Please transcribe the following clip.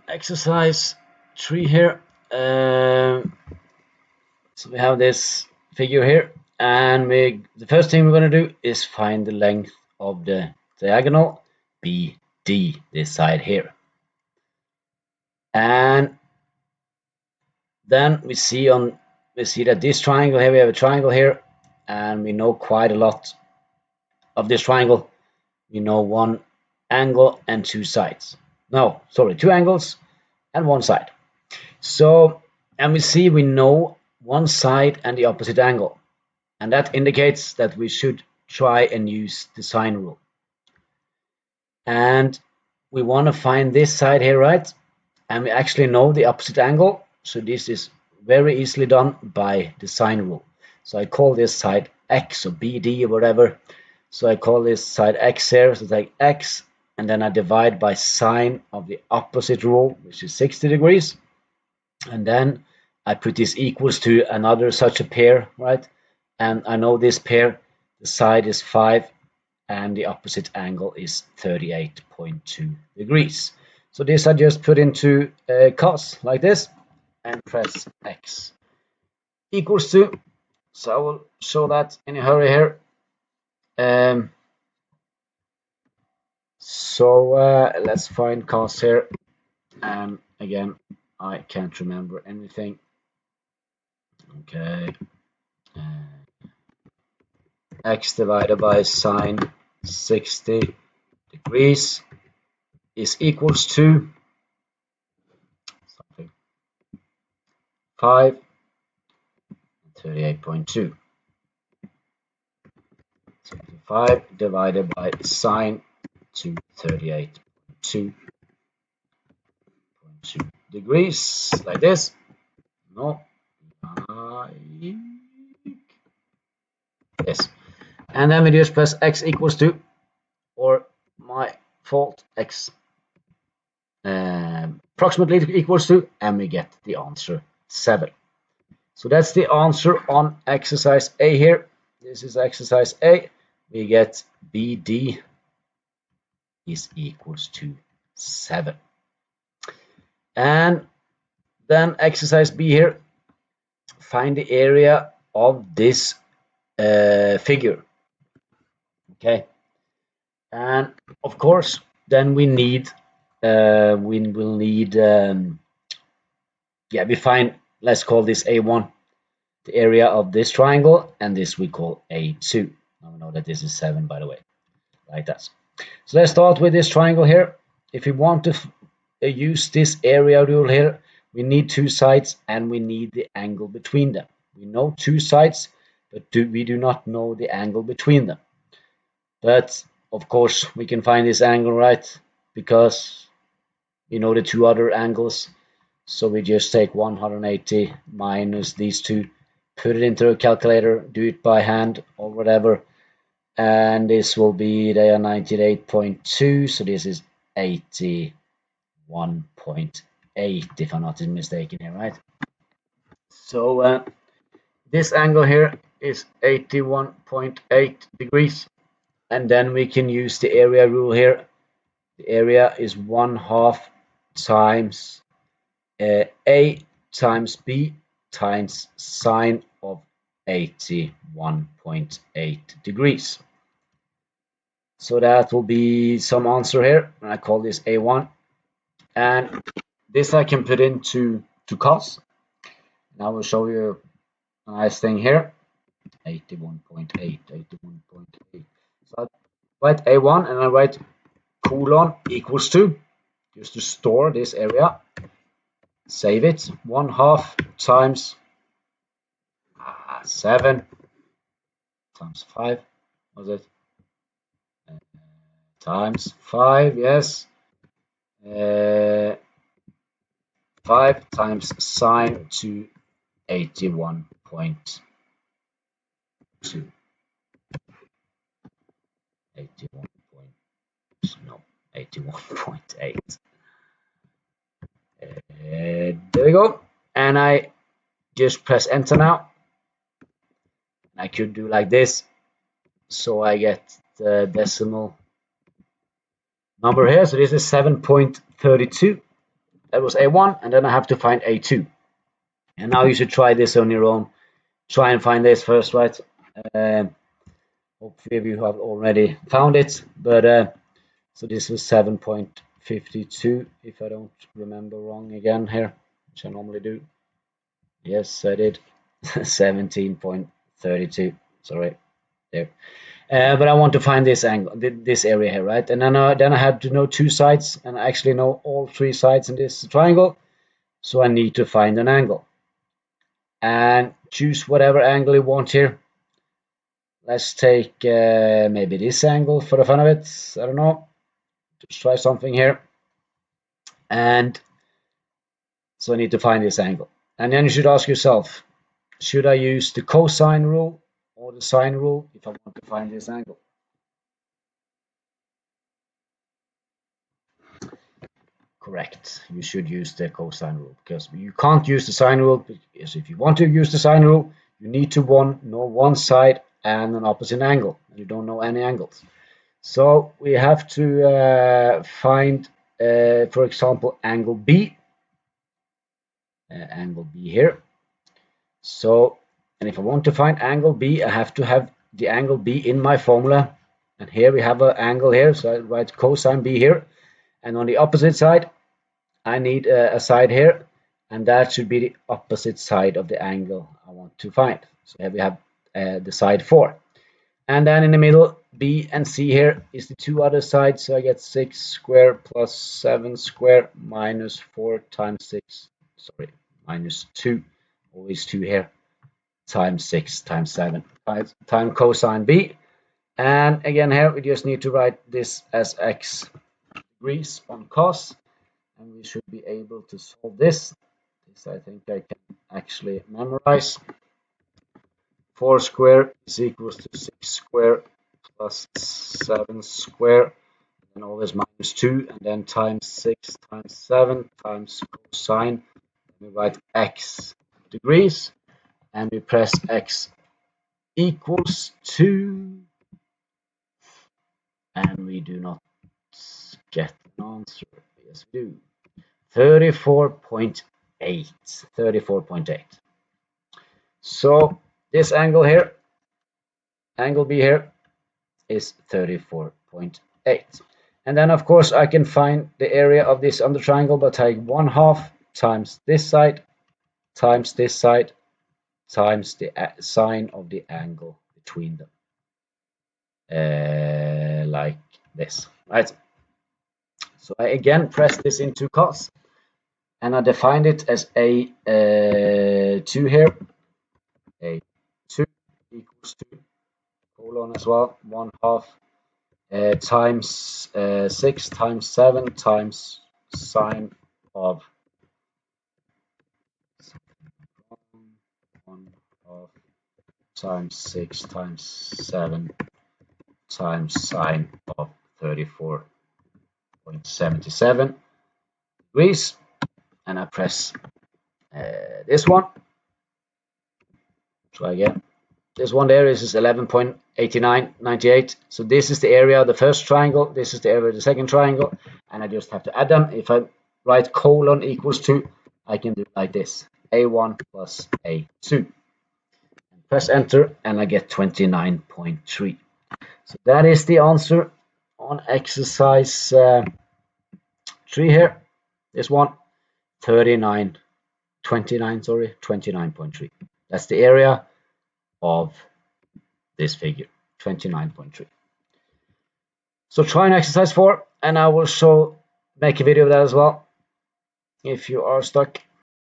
Exercise 3 here. So we have this figure here, and the first thing we're going to do is find the length of the diagonal BD, this side here. And then we see that this triangle here, we have a triangle here, and we know quite a lot of this triangle. We know one angle and two sides. No, sorry, two angles and one side. So, and we know one side and the opposite angle, and that indicates that we should try and use the sine rule. And we want to find this side here, right? And we actually know the opposite angle, so this is very easily done by the sine rule. So I call this side x or BD or whatever. So I call this side x here, so it's like x, and then I divide by sine of the opposite rule, which is 60 degrees. And then I put this equals to another such a pair, right? And I know this pair, the side is 5 and the opposite angle is 38.2 degrees. So this I just put into cos like this and press X equals to. So I will show that in a hurry here. Let's find cos here. And again, I can't remember anything. Okay. X divided by sine 60 degrees is equals to 5 38.2. 5 divided by sine to 38.2 degrees, like this. No, yes. And then we just press x equals to, or my fault, x approximately equals to, and we get the answer 7. So that's the answer on exercise A here. This is exercise A. We get BD is equals to 7. And then exercise B here. Find the area of this figure. Okay. And of course, then we will need we find, let's call this A1, the area of this triangle, and this we call A2. Now we know that this is 7, by the way, like that. So let's start with this triangle here. If we want to use this area rule here, we need two sides and we need the angle between them. We know two sides, but we do not know the angle between them. But of course we can find this angle, right? Because we know the two other angles. So we just take 180 minus these two, put it into a calculator, do it by hand or whatever, and this will be there 98.2. So this is 81.8 if I'm not mistaken here, right? So this angle here is 81.8 degrees, and then we can use the area rule here. The area is 1/2 times A times B times sine of 81.8 degrees. So that will be some answer here, and I call this A1. And this I can put into cos. And I will show you a nice thing here. 81.8, 81.8. So I write A1 and I write colon equals to, just to store this area. Save it. 1/2 times 7 times 5, was it? Times 5, yes. 5 times sine to 81.2. 81.8. There we go. And I just press enter now. I could do like this, so I get the decimal number here. So this is 7.32. That was A1, and then I have to find A2. And now you should try this on your own. Try and find this first, right? Hopefully you have already found it, but so this was 7.52, if I don't remember wrong again here, which I normally do. Yes, I did. 17.32. Sorry, there. But I want to find this angle, this area here, right? And then I have to know two sides, and I actually know all three sides in this triangle. So I need to find an angle. And choose whatever angle you want here. Let's take maybe this angle for the fun of it. I don't know. Just try something here. And so I need to find this angle. And then you should ask yourself, should I use the cosine rule or the sine rule if I want to find this angle? Correct. You should use the cosine rule because you can't use the sine rule. Because if you want to use the sine rule, you need to know one side and an opposite angle. You don't know any angles. So we have to find, for example, angle B. Angle B here. So, and if I want to find angle B, I have to have the angle B in my formula. And here we have an angle here, so I write cosine B here. And on the opposite side, I need a side here, and that should be the opposite side of the angle I want to find. So here we have the side 4. And then in the middle, B and C here is the two other sides. So I get 6 squared plus 7 squared minus 4 times 6, sorry, minus 2, always 2 here, times 6 times 7 times cosine B. And again here, we just need to write this as x degrees on cos. And we should be able to solve this. This I think I can actually memorize. 4 squared is equals to 6 squared plus 7 squared, and always minus 2, and then times 6 times 7 times cosine. We write x degrees, and we press x equals to, and we do not get an answer. Yes, we do. 34.8. 34.8. So this angle here, angle B here, is 34.8. And then of course I can find the area of this under triangle by taking 1/2 times this side times this side times the sine of the angle between them. Like this, right? So I again press this into cos, and I defined it as A2 here. A2 equals to colon as well, 1/2 times 6 times 7 times sine of 1/2 times 6 times 7 times sine of 34.77 degrees, and I press this one. Try again. This one there is 11.8998. So this is the area of the first triangle. This is the area of the second triangle, and I just have to add them. If I write colon equals to, I can do it like this: A1 plus A2. Press enter, and I get 29.3. So that is the answer on exercise 3 here. This one, 29.3. That's the area of this figure, 29.3. So try an exercise 4, and I will make a video of that as well if you are stuck.